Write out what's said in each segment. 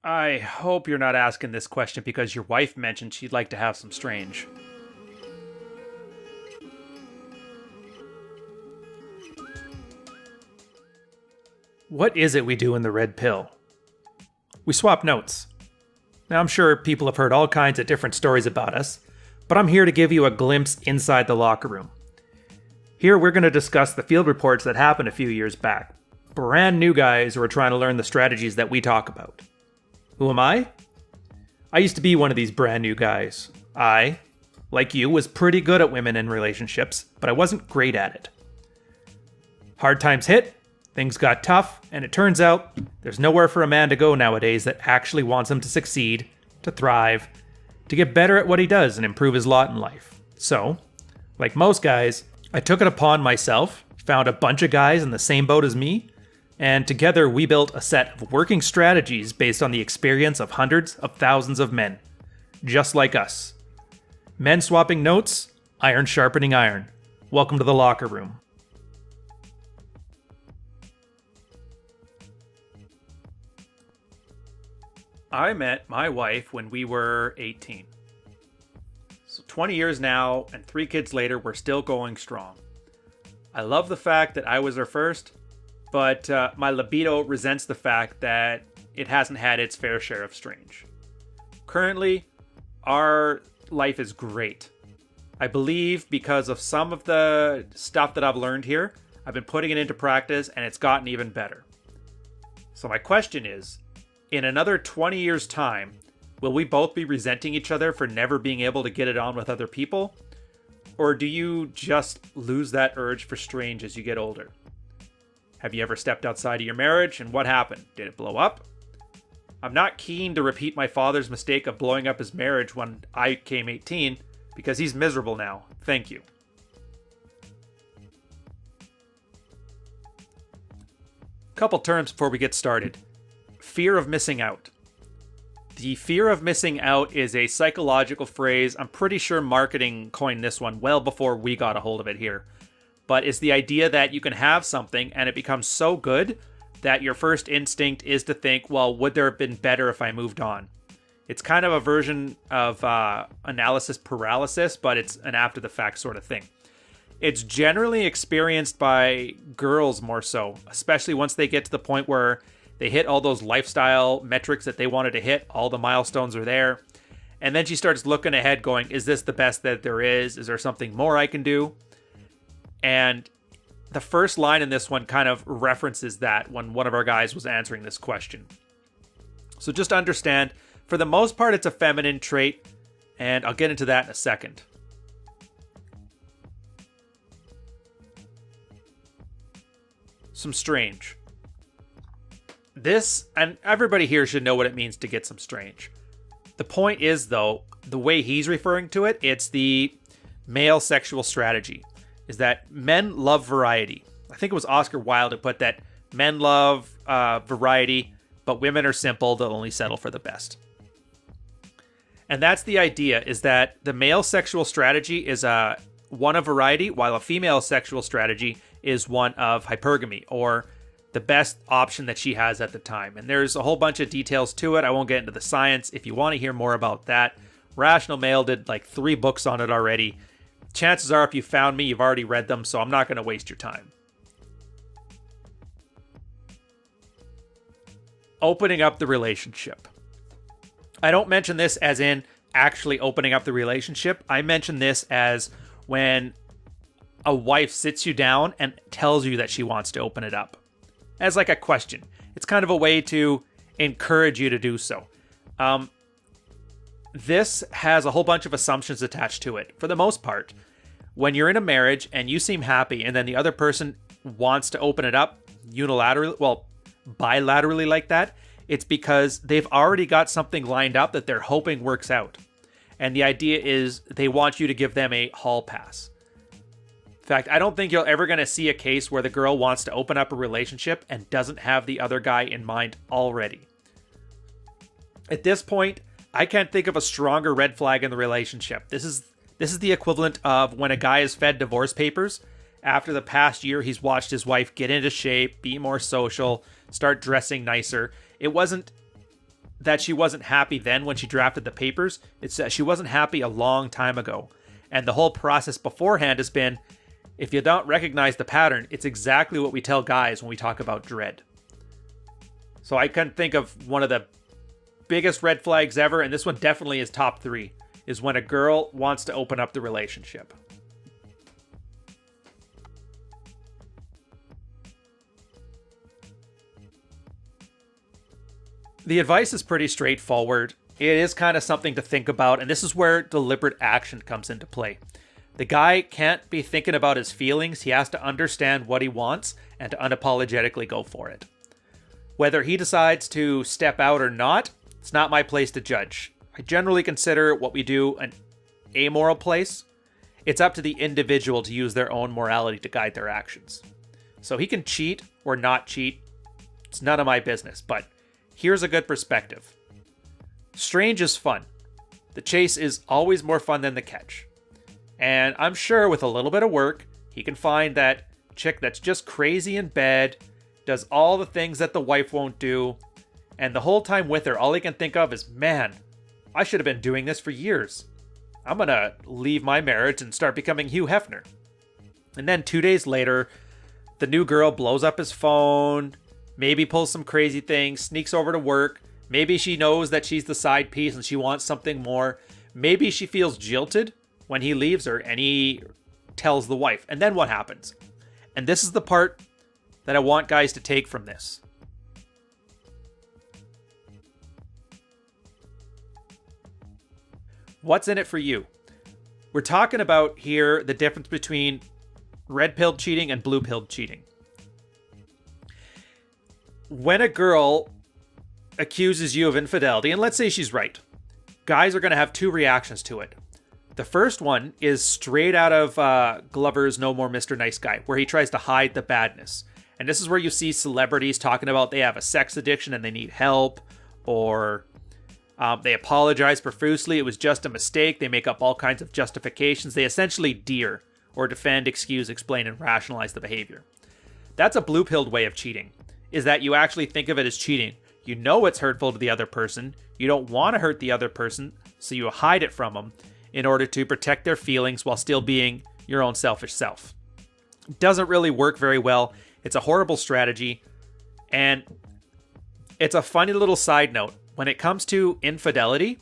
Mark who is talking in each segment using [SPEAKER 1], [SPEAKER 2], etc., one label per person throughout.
[SPEAKER 1] I hope you're not asking this question because your wife mentioned she'd like to have some strange. What is it we do in the red pill? We swap notes. Now, I'm sure people have heard all kinds of different stories about us, but I'm here to give you a glimpse inside the locker room. Here, we're going to discuss the field reports that happened a few years back. Brand new guys who are trying to learn the strategies that we talk about. Who am I? I used to be one of these brand new guys. I, like you, was pretty good at women and relationships, but I wasn't great at it. Hard times hit, things got tough, and it turns out there's nowhere for a man to go nowadays that actually wants him to succeed, to thrive, to get better at what he does and improve his lot in life. So, like most guys, I took it upon myself, found a bunch of guys in the same boat as me, and together we built a set of working strategies based on the experience of hundreds of thousands of men, just like us. Men swapping notes, iron sharpening iron. Welcome to the locker room. I met my wife when we were 18. So 20 years now, and 3 kids later, we're still going strong. I love the fact that I was her first, but my libido resents the fact that it hasn't had its fair share of strange. Currently, our life is great. I believe because of some of the stuff that I've learned here, I've been putting it into practice and it's gotten even better. So my question is, in another 20 years' time, will we both be resenting each other for never being able to get it on with other people? Or do you just lose that urge for strange as you get older? Have you ever stepped outside of your marriage, and what happened? Did it blow up? I'm not keen to repeat my father's mistake of blowing up his marriage when I came 18, because he's miserable now. Thank you. Couple terms before we get started. Fear of missing out. The fear of missing out is a psychological phrase. I'm pretty sure marketing coined this one well before we got a hold of it here. But it's the idea that you can have something and it becomes so good that your first instinct is to think, well, would there have been better if I moved on? It's kind of a version of analysis paralysis, but it's an after the fact sort of thing. It's generally experienced by girls more so, especially once they get to the point where they hit all those lifestyle metrics that they wanted to hit. All the milestones are there. And then she starts looking ahead going, is this the best that there is? Is there something more I can do? And the first line in this one kind of references that when one of our guys was answering this question. So just understand, for the most part, it's a feminine trait. And I'll get into that in a second. Some strange. This, and everybody here should know what it means to get some strange. The point is, though, the way he's referring to it, it's the male sexual strategy, is that men love variety. I think it was Oscar Wilde who put that men love variety, but women are simple, they'll only settle for the best. And that's the idea, is that the male sexual strategy is one of variety, while a female sexual strategy is one of hypergamy, or the best option that she has at the time. And there's a whole bunch of details to it. I won't get into the science. If you want to hear more about that, Rational Male did like 3 books on it already. Chances are if you found me, you've already read them, so I'm not going to waste your time. Opening up the relationship. I don't mention this as in actually opening up the relationship. I mention this as when a wife sits you down and tells you that she wants to open it up. As like a question. It's kind of a way to encourage you to do so. This has a whole bunch of assumptions attached to it. For the most part, when you're in a marriage and you seem happy and then the other person wants to open it up unilaterally, well, bilaterally like that, it's because they've already got something lined up that they're hoping works out. And the idea is they want you to give them a hall pass. In fact, I don't think you're ever going to see a case where the girl wants to open up a relationship and doesn't have the other guy in mind already. At this point, I can't think of a stronger red flag in the relationship. This is the equivalent of when a guy is fed divorce papers. After the past year, he's watched his wife get into shape, be more social, start dressing nicer. It wasn't that she wasn't happy then when she drafted the papers. It's that she wasn't happy a long time ago. And the whole process beforehand has been, if you don't recognize the pattern, it's exactly what we tell guys when we talk about dread. So I couldn't think of one of the biggest red flags ever, and this one definitely is top 3, is when a girl wants to open up the relationship. The advice is pretty straightforward. It is kind of something to think about, and this is where deliberate action comes into play. The guy can't be thinking about his feelings. He has to understand what he wants and to unapologetically go for it. Whether he decides to step out or not, it's not my place to judge. I generally consider what we do an amoral place. It's up to the individual to use their own morality to guide their actions. So he can cheat or not cheat. It's none of my business, but here's a good perspective. Strange is fun. The chase is always more fun than the catch. And I'm sure with a little bit of work, he can find that chick that's just crazy in bed, does all the things that the wife won't do, and the whole time with her, all he can think of is, man, I should have been doing this for years. I'm gonna leave my marriage and start becoming Hugh Hefner. And then 2 days later, the new girl blows up his phone, maybe pulls some crazy things, sneaks over to work. Maybe she knows that she's the side piece and she wants something more. Maybe she feels jilted when he leaves her and he tells the wife. And then what happens? And this is the part that I want guys to take from this. What's in it for you? We're talking about here the difference between red-pilled cheating and blue-pilled cheating. When a girl accuses you of infidelity, and let's say she's right, guys are going to have 2 reactions to it. The first one is straight out of Glover's No More Mr. Nice Guy, where he tries to hide the badness. And this is where you see celebrities talking about they have a sex addiction and they need help, or they apologize profusely. It was just a mistake. They make up all kinds of justifications. They essentially deer or defend, excuse, explain, and rationalize the behavior. That's a blue-pilled way of cheating, is that you actually think of it as cheating. You know it's hurtful to the other person. You don't want to hurt the other person, so you hide it from them in order to protect their feelings while still being your own selfish self. It doesn't really work very well. It's a horrible strategy. And it's a funny little side note. When it comes to infidelity,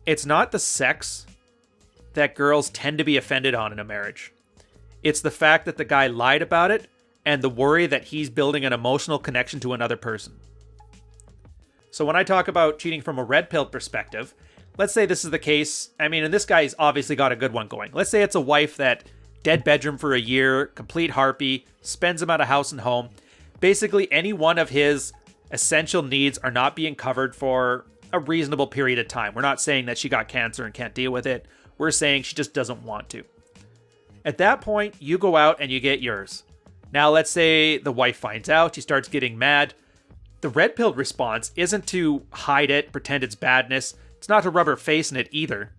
[SPEAKER 1] it's not the sex that girls tend to be offended on in a marriage. It's the fact that the guy lied about it and the worry that he's building an emotional connection to another person. So when I talk about cheating from a red-pilled perspective, let's say this is the case. I mean, and this guy's obviously got a good one going. Let's say it's a wife that dead bedroom for a year, complete harpy, spends him out of house and home. Basically, any one of his essential needs are not being covered for a reasonable period of time. We're not saying that she got cancer and can't deal with it. We're saying she just doesn't want to. At that point, you go out and you get yours. Now, let's say the wife finds out, she starts getting mad. The red-pilled response isn't to hide it, pretend it's badness. It's not to rub her face in it either.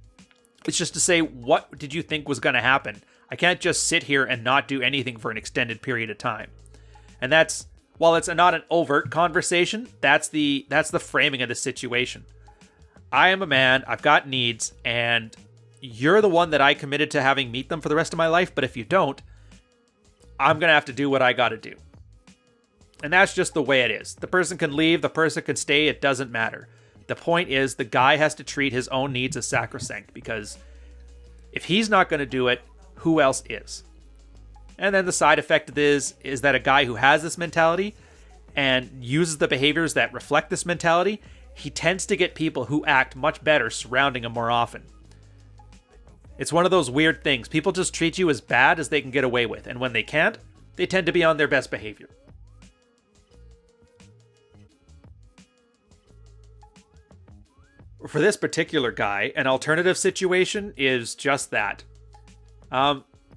[SPEAKER 1] It's just to say, what did you think was going to happen? I can't just sit here and not do anything for an extended period of time. And that's, while it's not an overt conversation, that's the framing of the situation. I am a man, I've got needs, and you're the one that I committed to having meet them for the rest of my life, but if you don't, I'm going to have to do what I got to do. And that's just the way it is. The person can leave, the person can stay, it doesn't matter. The point is, the guy has to treat his own needs as sacrosanct, because if he's not going to do it, who else is? And then the side effect of this is that a guy who has this mentality and uses the behaviors that reflect this mentality, he tends to get people who act much better surrounding him more often. It's one of those weird things. People just treat you as bad as they can get away with, and when they can't, they tend to be on their best behavior. For this particular guy, an alternative situation is just that.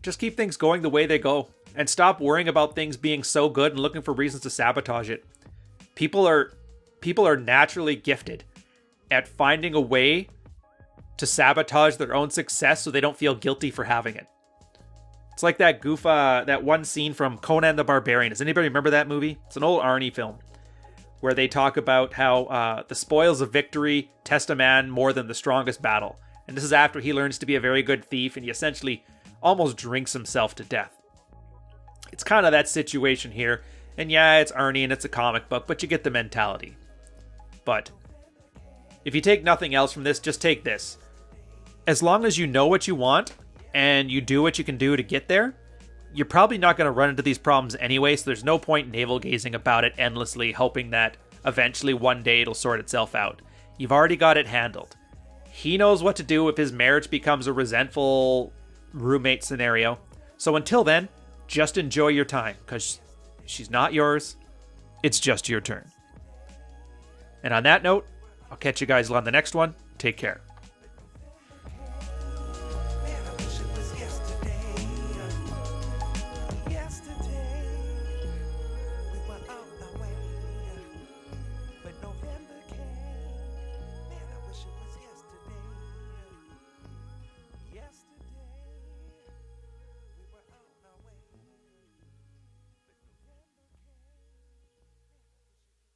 [SPEAKER 1] Just keep things going the way they go, and stop worrying about things being so good and looking for reasons to sabotage it. People are naturally gifted at finding a way to sabotage their own success so they don't feel guilty for having it. It's like that one scene from Conan the Barbarian. Does anybody remember that movie? It's an old Arnie film. where they talk about how the spoils of victory test a man more than the strongest battle. And this is after he learns to be a very good thief, and he essentially almost drinks himself to death. It's kind of that situation here. And yeah, it's Ernie and it's a comic book, but you get the mentality. But if you take nothing else from this, just take this. As long as you know what you want and you do what you can do to get there, you're probably not going to run into these problems anyway, so there's no point navel-gazing about it endlessly, hoping that eventually one day it'll sort itself out. You've already got it handled. He knows what to do if his marriage becomes a resentful roommate scenario. So until then, just enjoy your time, because she's not yours. It's just your turn. And on that note, I'll catch you guys on the next one. Take care.